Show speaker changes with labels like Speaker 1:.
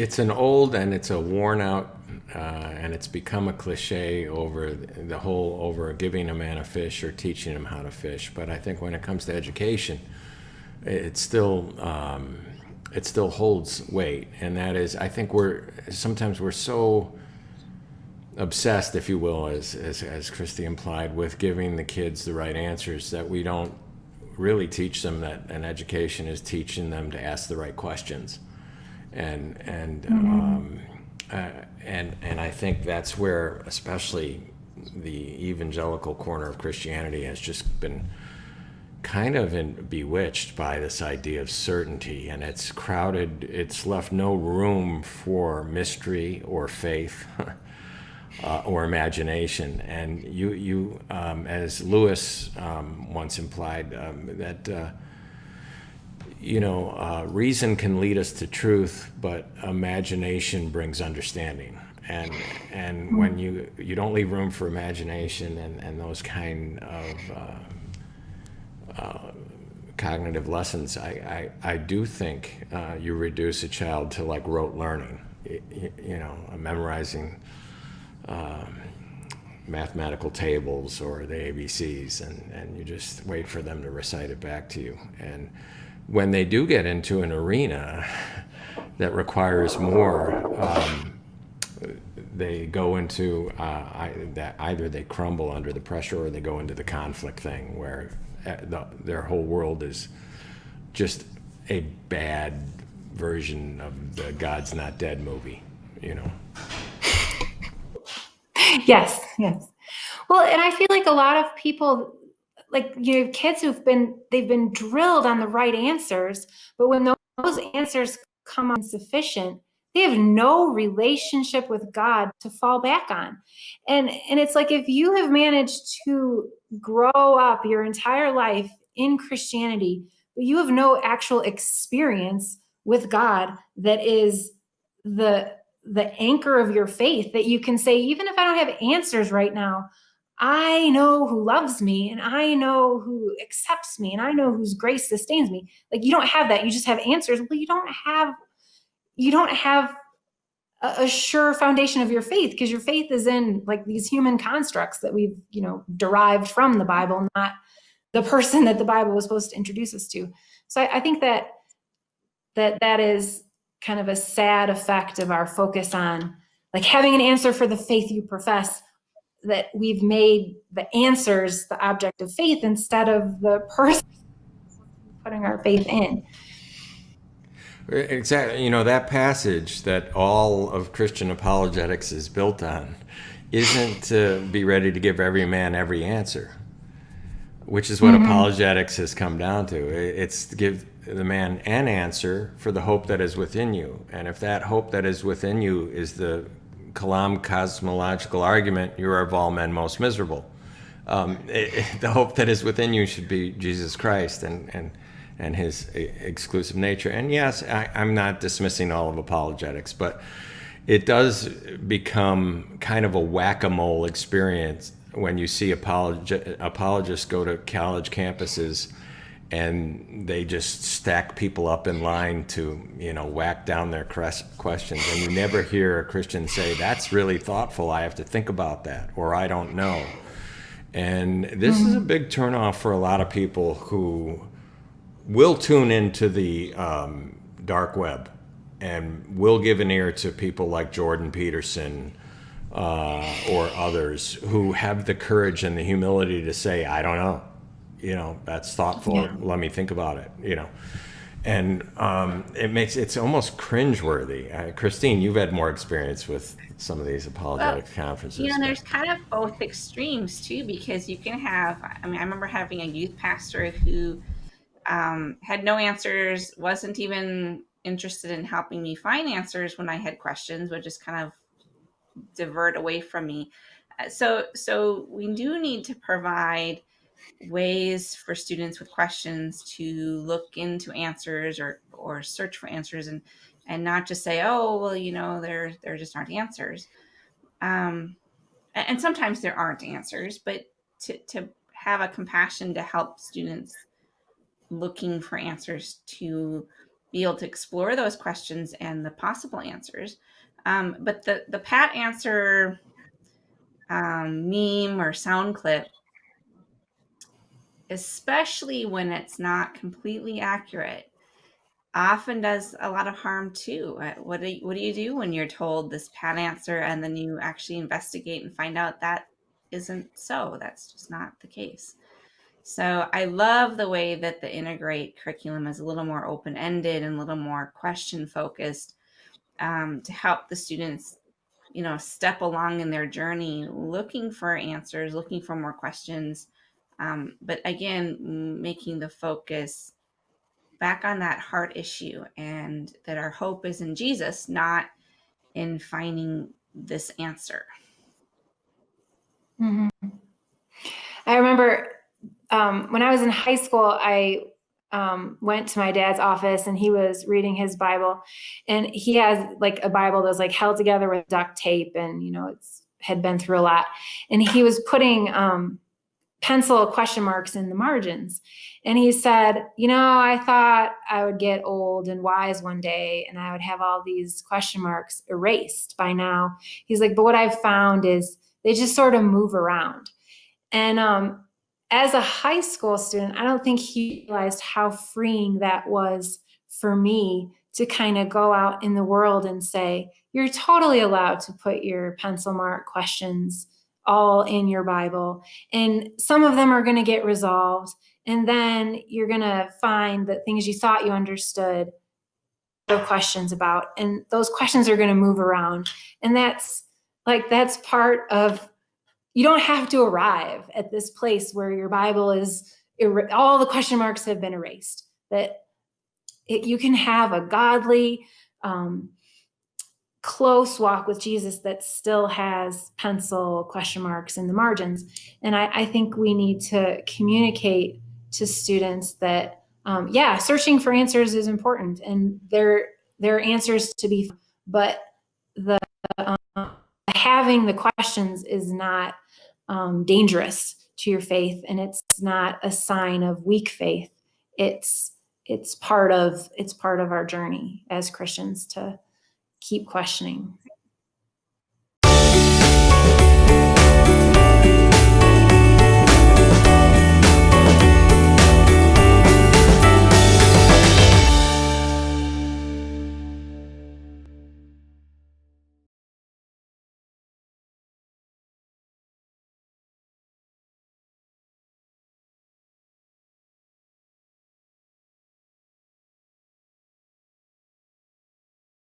Speaker 1: it's an old and it's a worn out, and it's become a cliche over the whole over giving a man a fish or teaching him how to fish. But I think when it comes to education, it still it still holds weight, and that is, I think sometimes we're so obsessed, if you will, as Christy implied, with giving the kids the right answers that we don't really teach them that an education is teaching them to ask the right questions, and I think that's where especially the evangelical corner of Christianity has just been kind of bewitched by this idea of certainty, and it's left no room for mystery or faith or imagination. And as Lewis once implied, that reason can lead us to truth, but imagination brings understanding. And when you don't leave room for imagination and those kind of cognitive lessons, I do think you reduce a child to like rote learning, memorizing mathematical tables or the ABCs, and you just wait for them to recite it back to you. And when they do get into an arena that requires more, they go into either they crumble under the pressure or they go into the conflict thing where their whole world is just a bad version of the God's Not Dead movie,
Speaker 2: Yes, yes. Well, and I feel like a lot of people, like, kids they've been drilled on the right answers, but when those answers come out insufficient, they have no relationship with God to fall back on. And it's like, if you have managed to grow up your entire life in Christianity, but you have no actual experience with God that is the anchor of your faith, that you can say, even if I don't have answers right now, I know who loves me, and I know who accepts me, and I know whose grace sustains me. Like, you don't have that. You just have answers. Well, you don't have a sure foundation of your faith, because your faith is in like these human constructs that we've, derived from the Bible, not the person that the Bible was supposed to introduce us to. So I think that is kind of a sad effect of our focus on like having an answer for the faith you profess, that we've made the answers the object of faith instead of the person putting our faith in.
Speaker 1: Exactly. That passage that all of Christian apologetics is built on isn't to be ready to give every man every answer, which is what apologetics has come down to. It's to give the man an answer for the hope that is within you. And if that hope that is within you is the Kalam cosmological argument, you are of all men most miserable. The hope that is within you should be Jesus Christ and his exclusive nature. And yes, I'm not dismissing all of apologetics, but it does become kind of a whack-a-mole experience when you see apologists go to college campuses and they just stack people up in line to, whack down their questions. And you never hear a Christian say, that's really thoughtful, I have to think about that, or I don't know. And this is a big turnoff for a lot of people who will tune into the dark web and will give an ear to people like Jordan Peterson or others who have the courage and the humility to say, I don't know. That's thoughtful. Yeah. Let me think about it, And it's almost cringeworthy. Kristine, you've had more experience with some of these apologetic conferences.
Speaker 3: There's kind of both extremes too, because you can have, I remember having a youth pastor who had no answers, wasn't even interested in helping me find answers when I had questions, would just kind of divert away from me. So we do need to provide ways for students with questions to look into answers or search for answers, and not just say, oh, well, there just aren't answers. And sometimes there aren't answers, but to have a compassion to help students looking for answers to be able to explore those questions and the possible answers. But the pat answer meme or sound clip, especially when it's not completely accurate, often does a lot of harm too. What do you do when you're told this pat answer and then you actually investigate and find out that isn't so? That's just not the case. So I love the way that the Integrate curriculum is a little more open-ended and a little more question-focused, to help the students, step along in their journey, looking for answers, looking for more questions. But again, making the focus back on that heart issue, and that our hope is in Jesus, not in finding this answer.
Speaker 2: Mhm. I remember when I was in high school, I went to my dad's office and he was reading his Bible, and he has like a Bible that's like held together with duct tape, and it's had been through a lot, and he was putting pencil question marks in the margins. And he said, I thought I would get old and wise one day and I would have all these question marks erased by now. He's like, but what I've found is they just sort of move around. And as a high school student, I don't think he realized how freeing that was for me to kind of go out in the world and say, you're totally allowed to put your pencil mark questions all in your Bible. And some of them are going to get resolved. And then you're going to find that things you thought you understood, the questions about, and those questions are going to move around. And that's part of, you don't have to arrive at this place where your Bible is, all the question marks have been erased. That you can have a godly, close walk with Jesus that still has pencil question marks in the margins. And I think we need to communicate to students that, searching for answers is important, and there are answers to be, but the having the questions is not dangerous to your faith, and it's not a sign of weak faith. It's part of our journey as Christians to keep questioning.